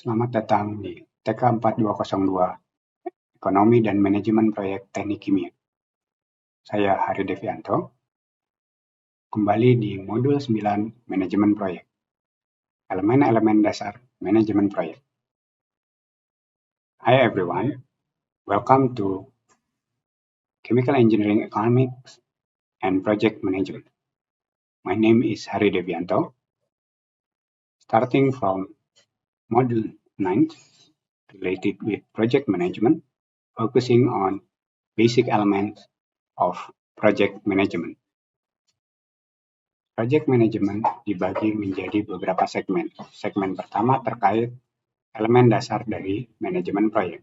Selamat datang di TK 4202, Ekonomi dan Manajemen Proyek Teknik Kimia. Saya Hari Devianto, kembali di modul 9 Manajemen Proyek. Elemen-elemen dasar manajemen proyek. Hi everyone, welcome to Chemical Engineering Economics and Project Management. My name is Hari Devianto. Starting from module 9, related with project management, focusing on basic elements of project management. Project management dibagi menjadi beberapa segmen. Segmen pertama terkait elemen dasar dari manajemen proyek.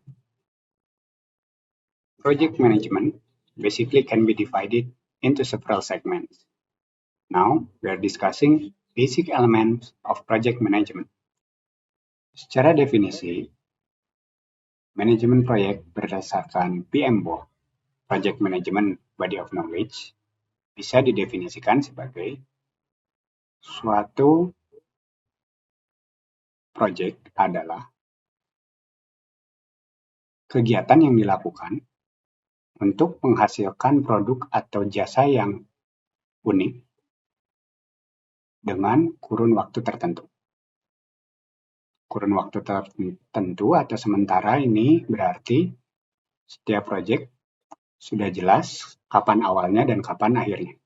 Project management basically can be divided into several segments. Now, we are discussing basic elements of project management. Secara definisi, manajemen proyek berdasarkan PMBOK, Project Management Body of Knowledge, bisa didefinisikan sebagai suatu proyek adalah kegiatan yang dilakukan untuk menghasilkan produk atau jasa yang unik dengan kurun waktu tertentu. Kurun waktu tertentu atau sementara ini berarti setiap proyek sudah jelas kapan awalnya dan kapan akhirnya.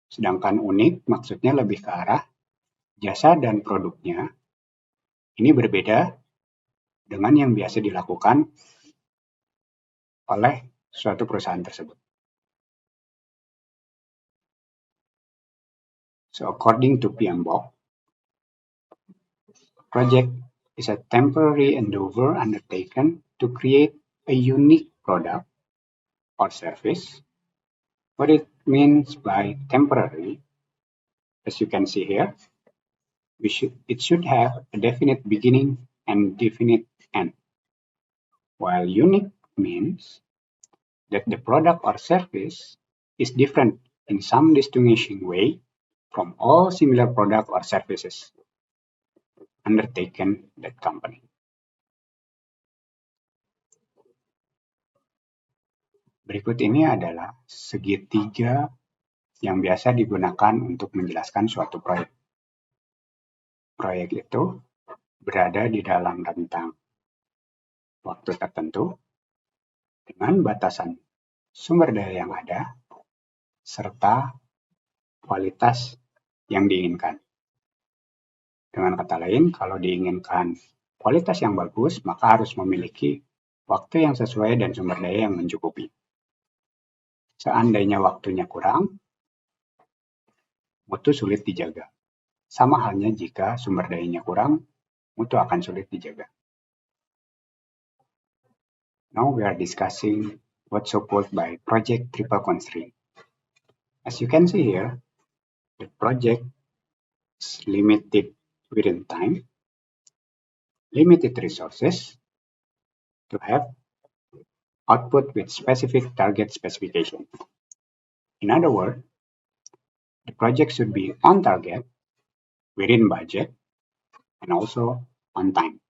Sedangkan unik maksudnya lebih ke arah jasa dan produknya ini berbeda dengan yang biasa dilakukan oleh suatu perusahaan tersebut. So according to PMBOK, project is a temporary endeavor undertaken to create a unique product or service. What it means by temporary, as you can see here, it should have a definite beginning and definite end. While unique means that the product or service is different in some distinguishing way from all similar product or services undertaken that company. Berikut ini adalah segitiga yang biasa digunakan untuk menjelaskan suatu proyek. Proyek itu berada di dalam rentang waktu tertentu dengan batasan sumber daya yang ada serta kualitas yang diinginkan. Dengan kata lain, kalau diinginkan kualitas yang bagus, maka harus memiliki waktu yang sesuai dan sumber daya yang mencukupi. Seandainya waktunya kurang, mutu sulit dijaga. Sama halnya jika sumber dayanya kurang, mutu akan sulit dijaga. Now we are discussing what's so called by project triple constraint. As you can see here, the project is limited within time, limited resources to have output with specific target specification. In other words, the project should be on target, within budget, and also on time.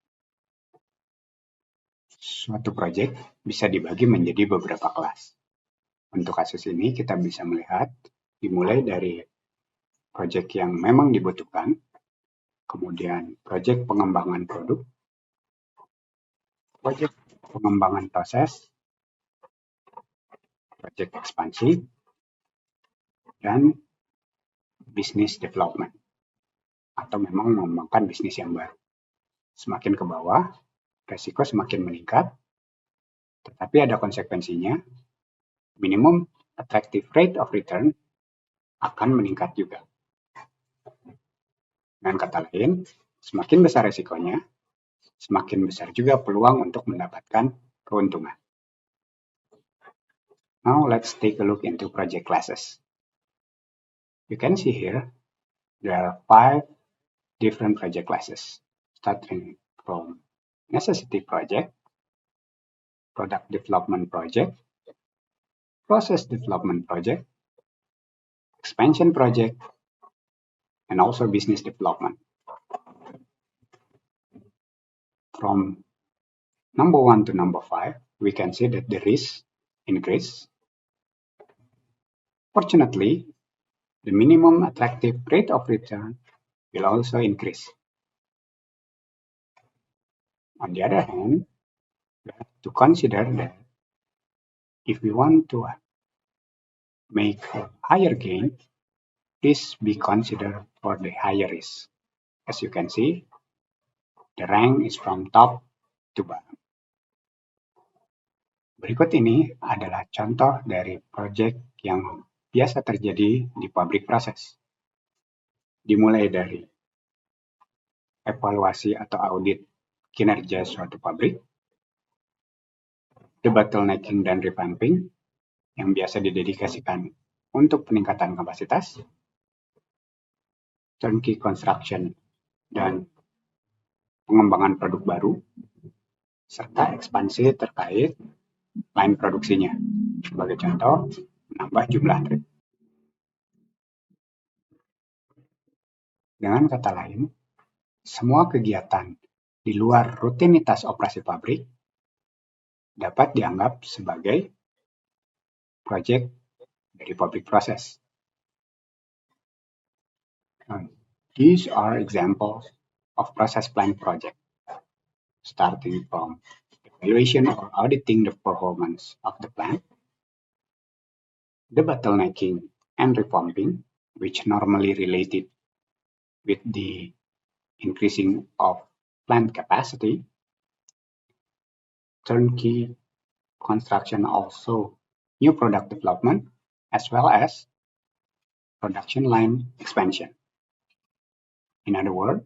Suatu project bisa dibagi menjadi beberapa kelas. Untuk kasus ini kita bisa melihat dimulai dari project yang memang dibutuhkan, kemudian project pengembangan produk, project pengembangan proses, project ekspansi, dan business development, atau memang mengembangkan bisnis yang baru. Semakin ke bawah, resiko semakin meningkat, tetapi ada konsekuensinya, minimum attractive rate of return akan meningkat juga. Dengan kata lain, semakin besar resikonya, semakin besar juga peluang untuk mendapatkan keuntungan. Now let's take a look into project classes. You can see here, there are 5 different project classes, starting from necessity project, product development project, process development project, expansion project, and also business development. from number 1 to number 5, we can see that the risk increase. Fortunately, the minimum attractive rate of return will also increase. On the other hand, we have to consider that if we want to make a higher gain, please be considered for the higher risk. As you can see, the rank is from top to bottom. Berikut ini adalah contoh dari proyek yang biasa terjadi di public process. Dimulai dari evaluasi atau audit kinerja suatu pabrik, debottlenecking dan revamping yang biasa didedikasikan untuk peningkatan kapasitas, turnkey construction dan pengembangan produk baru, serta ekspansi terkait line produksinya. Sebagai contoh, menambah jumlah trade. Dengan kata lain, semua kegiatan di luar rutinitas operasi pabrik dapat dianggap sebagai proyek dari public process. These are examples of process plan project, starting from evaluation or auditing the performance of the plant, debottlenecking and revamping, which normally related with the increasing of plant capacity, turnkey construction, also new product development, as well as production line expansion. In other words,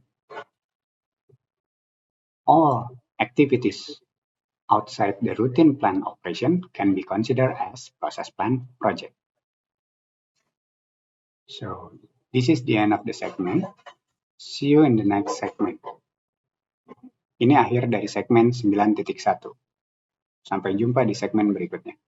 all activities outside the routine plant operation can be considered as process plant project. So this is the end of the segment. See you in the next segment. Ini akhir dari segmen 9.1. Sampai jumpa di segmen berikutnya.